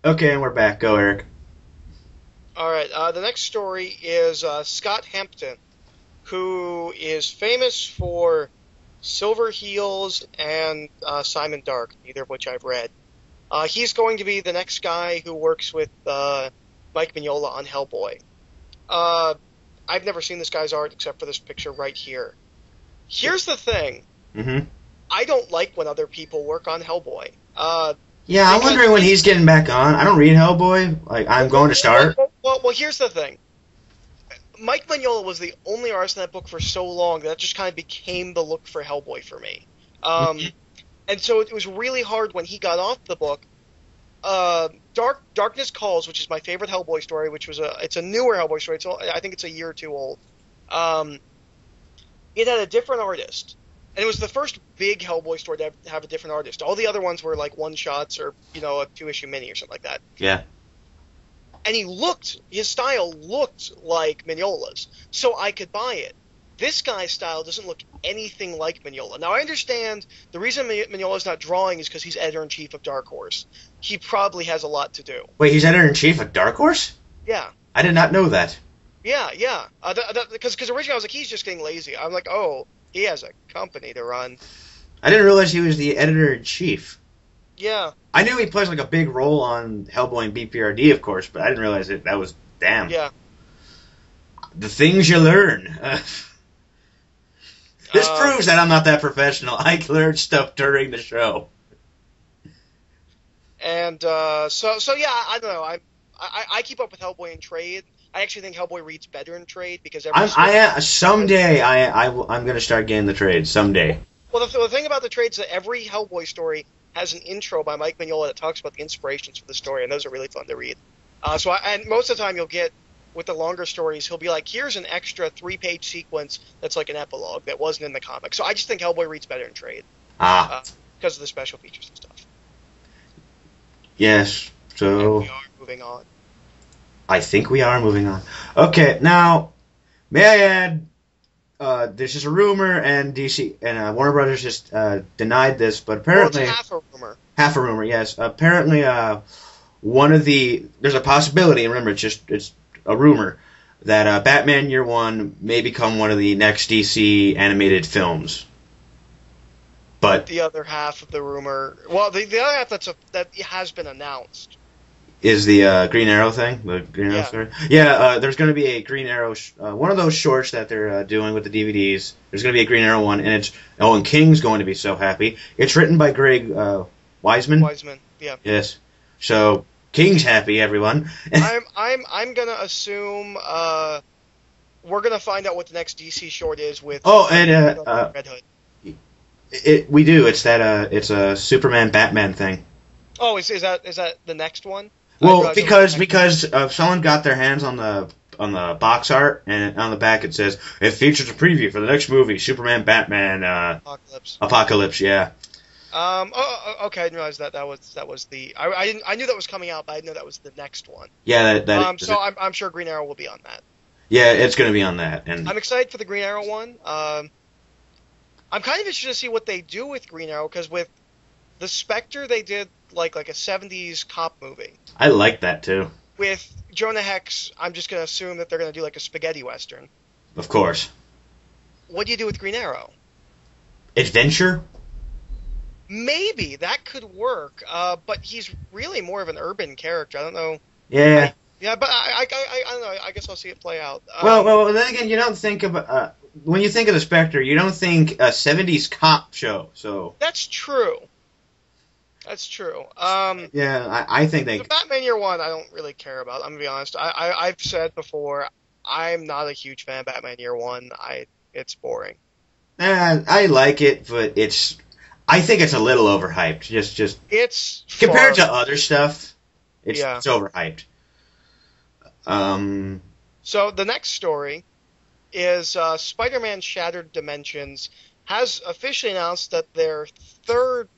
Okay, and we're back. Go, Eric. All right. The next story is Scott Hampton, who is famous for Silver Heels and Simon Dark, neither of which I've read. He's going to be the next guy who works with Mike Mignola on Hellboy. I've never seen this guy's art except for this picture right here. Here's the thing. Mm-hmm. I don't like when other people work on Hellboy. Yeah, I'm wondering when he's getting back on. I don't read Hellboy. Like, I'm going to start. Well, here's the thing. Mike Mignola was the only artist in that book for so long that just kind of became the look for Hellboy for me. And so it was really hard when he got off the book. Darkness Calls, which is my favorite Hellboy story, it's a newer Hellboy story. I think it's a year or two old. It had a different artist. And it was the first big Hellboy story to have a different artist. All the other ones were like one-shots or, a 2-issue mini or something like that. Yeah. And his style looked like Mignola's, so I could buy it. This guy's style doesn't look anything like Mignola. Now, I understand the reason Mignola's not drawing is because he's editor-in-chief of Dark Horse. He probably has a lot to do. Wait, he's editor-in-chief of Dark Horse? Yeah. I did not know that. Yeah. Because originally I was like, he's just getting lazy. I'm like, oh, he has a company to run. I didn't realize he was the editor-in-chief. Yeah. I knew he plays like a big role on Hellboy and BPRD, of course, but I didn't realize that was damn. Yeah. The things you learn. This proves that I'm not that professional. I learned stuff during the show. And so yeah, I don't know. I keep up with Hellboy in trade. I actually think Hellboy reads better in trade because someday I'm going to start getting the trade someday. Well, the thing about the trade is that every Hellboy story has an intro by Mike Mignola that talks about the inspirations for the story, and those are really fun to read. And most of the time you'll get, with the longer stories, he'll be like, here's an extra 3-page sequence that's like an epilogue that wasn't in the comic. So I just think Hellboy reads better in trade. Because of the special features and stuff. Yes, so... And we are moving on. I think we are moving on. Okay, now, may I add, there's just a rumor, and DC and Warner Brothers just denied this, but apparently... Well, it's half a rumor. Half a rumor, yes. Apparently, there's a possibility, and remember, it's a rumor, that Batman Year One may become one of the next DC animated films. But the other half of the rumor... Well, the other half that has been announced... is the Green Arrow thing, the Green Arrow story. Yeah, there's going to be a Green Arrow, one of those shorts that they're doing with the DVDs. There's going to be a Green Arrow one, and and King's going to be so happy. It's written by Greg Wiseman. Wiseman, yeah. Yes. So King's happy, everyone. I'm gonna assume we're gonna find out what the next DC short is with. Red Hood. We do. It's a Superman Batman thing. Oh, is that the next one? Well, because someone got their hands on the box art, and on the back it says it features a preview for the next movie, Superman Batman Apocalypse. Yeah. Okay. I didn't realize that was the. I knew that was coming out, but I didn't know that was the next one. Yeah. So I'm sure Green Arrow will be on that. Yeah, it's going to be on that, and I'm excited for the Green Arrow one. I'm kind of interested to see what they do with Green Arrow, because with the Spectre they did like a 70s cop movie. I like that too. With Jonah Hex, I'm just going to assume that they're going to do like a spaghetti western. Of course. What do you do with Green Arrow? Adventure? Maybe that could work, but he's really more of an urban character. I don't know. Yeah. But I don't know. I guess I'll see it play out. Well, then again, you don't think of when you think of the Spectre, you don't think a 70s cop show. So that's true. That's true. Yeah, I think they... The Batman Year One, I don't really care about. I'm going to be honest. I've said before, I'm not a huge fan of Batman Year One. It's boring. I like it, but I think it's a little overhyped. Just it's compared to other stuff, it's overhyped. So the next story is Spider-Man Shattered Dimensions has officially announced that their third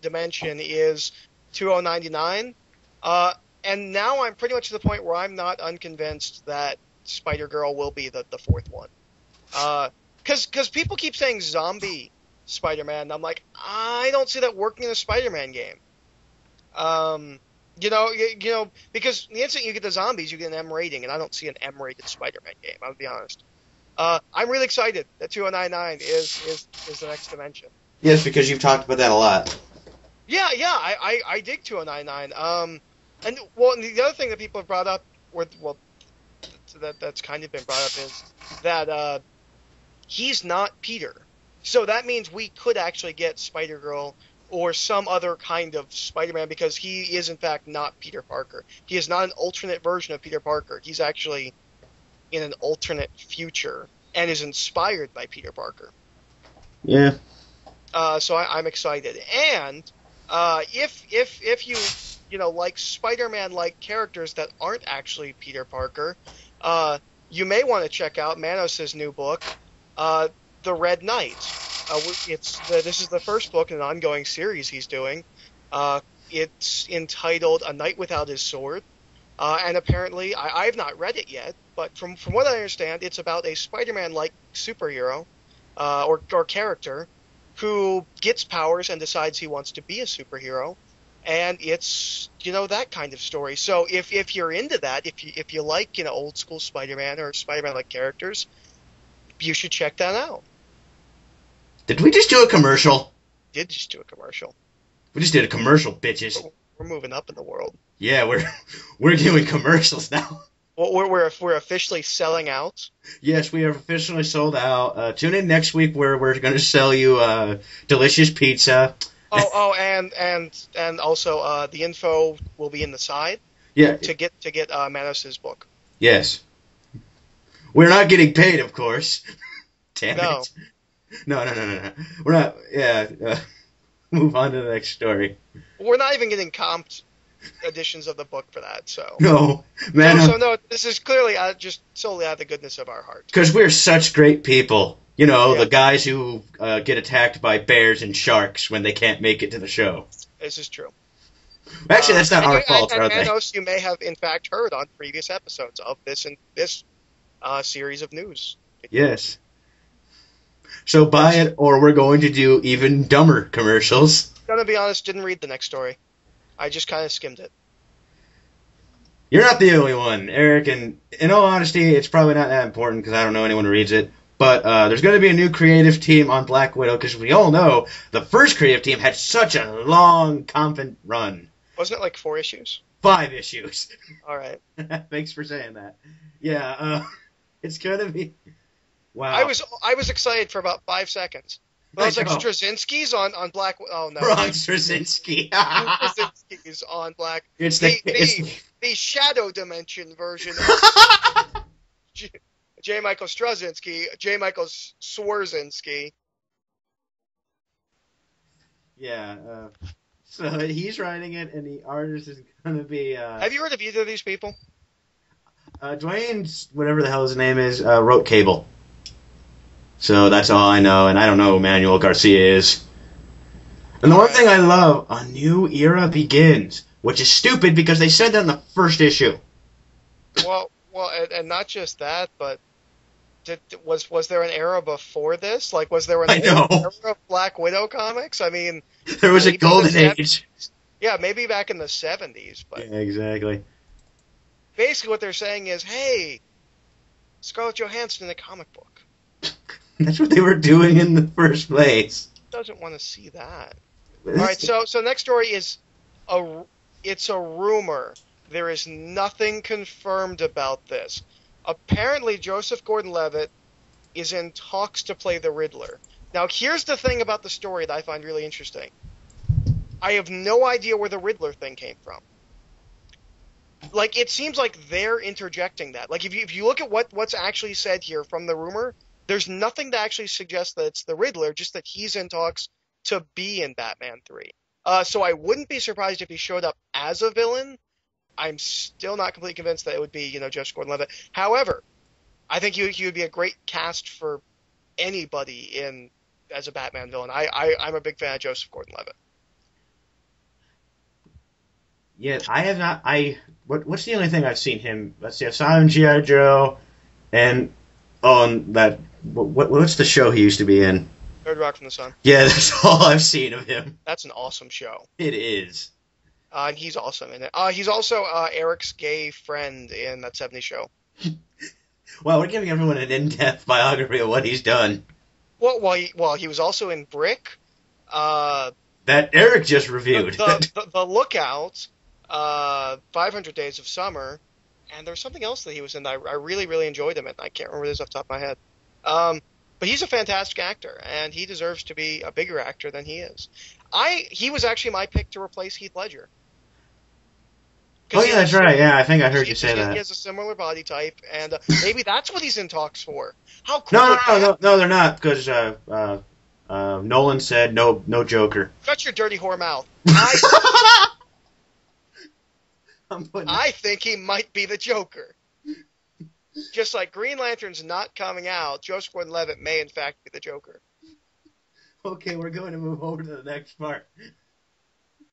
dimension is 2099, and now I'm pretty much to the point where I'm not unconvinced that Spider-Girl will be the fourth one. Because people keep saying zombie Spider-Man, and I'm like, I don't see that working in a Spider-Man game. Because the instant you get the zombies, you get an M rating, and I don't see an M-rated Spider-Man game. I'll be honest. I'm really excited that 2099 is the next dimension. Yes, because you've talked about that a lot. Yeah, I dig 2099. And the other thing that people have brought up, that's kind of been brought up is that he's not Peter. So that means we could actually get Spider-Girl or some other kind of Spider-Man because he is in fact not Peter Parker. He is not an alternate version of Peter Parker. He's actually in an alternate future and is inspired by Peter Parker. Yeah. So I'm excited. And if you like Spider-Man-like characters that aren't actually Peter Parker, you may want to check out Manos' new book, The Red Knight. This is the first book in an ongoing series he's doing. It's entitled A Knight Without His Sword. And apparently, I've not read it yet, but from what I understand, it's about a Spider-Man-like superhero or character who gets powers and decides he wants to be a superhero. And it's, that kind of story. So if you're into that, if you like, old school Spider-Man or Spider-Man-like characters, you should check that out. Did we just do a commercial? Did just do a commercial. We just did a commercial, bitches. We're moving up in the world. Yeah, we're doing commercials now. Well, we're officially selling out. Yes, we are officially sold out. Tune in next week where we're going to sell you delicious pizza. And also the info will be in the side. Yeah. To get Manos' book. Yes. We're not getting paid, of course. Damn No. it. No. We're not. Yeah. Move on to the next story. We're not even getting comped editions of the book for that. So. No, man. No. This is clearly just solely out of the goodness of our heart. Because we're such great people. The guys who get attacked by bears and sharks when they can't make it to the show. This is true. Actually, that's not our fault, are they? Manos, you may have in fact heard on previous episodes of this series of news. Yes. So buy it, or we're going to do even dumber commercials. Gonna be honest, didn't read the next story. I just kind of skimmed it. You're not the only one, Eric, and in all honesty, it's probably not that important because I don't know anyone who reads it. But there's going to be a new creative team on Black Widow because we all know the first creative team had such a long, confident run. Wasn't it like 4 issues? 5 issues. All right. Thanks for saying that. Yeah, it's going to be... Wow. I was excited for about 5 seconds. But I was like, Straczynski's on Black... Oh, no. Ron Straczynski. Straczynski's on Black... It's the Shadow Dimension version of J. Michael Straczynski, J. Michael Swarzynski. Yeah, so he's writing it, and the artist is going to be... Have you heard of either of these people? Dwayne's, whatever the hell his name is, wrote Cable. So that's all I know, and I don't know who Manuel Garcia is. And the one thing I love, a new era begins, which is stupid because they said that in the first issue. Well, and not just that, but was there an era before this? Like, was there an era of Black Widow comics? I mean, there was a golden age. Yeah, maybe back in the 70s. But yeah, exactly. Basically, what they're saying is, hey, Scarlett Johansson in a comic book. That's what they were doing in the first place. Doesn't want to see that. All right, so next story is it's a rumor. There is nothing confirmed about this. Apparently, Joseph Gordon-Levitt is in talks to play the Riddler. Now, here's the thing about the story that I find really interesting. I have no idea where the Riddler thing came from. Like, it seems like they're interjecting that. Like, if you look at what's actually said here from the rumor, there's nothing to actually suggest that it's the Riddler, just that he's in talks to be in Batman 3. So I wouldn't be surprised if he showed up as a villain. I'm still not completely convinced that it would be, Joseph Gordon-Levitt. However, I think he would be a great cast for anybody as a Batman villain. I'm a big fan of Joseph Gordon-Levitt. Yeah, I have not. What's the only thing I've seen him? Let's see. I saw him in G.I. Joe, and that. What's the show he used to be in? Third Rock from the Sun. Yeah, that's all I've seen of him. That's an awesome show. It is. And he's awesome in it. He's also Eric's gay friend in that '70s show. Wow, we're giving everyone an in-depth biography of what he's done. Well, he was also in Brick. That Eric just reviewed. The Lookout, 500 Days of Summer, and there's something else that he was in that I really, really enjoyed him in. I can't remember this off the top of my head. But he's a fantastic actor, and he deserves to be a bigger actor than he is. He was actually my pick to replace Heath Ledger. Oh, yeah, that's right. Yeah, I think I heard you say that. He has a similar body type, and maybe that's what he's in talks for. How cool No, they're not, because Nolan said no Joker. Shut your dirty whore mouth. I think he might be the Joker. Just like Green Lantern's not coming out, Joseph Gordon-Levitt may in fact be the Joker. Okay, we're going to move over to the next part.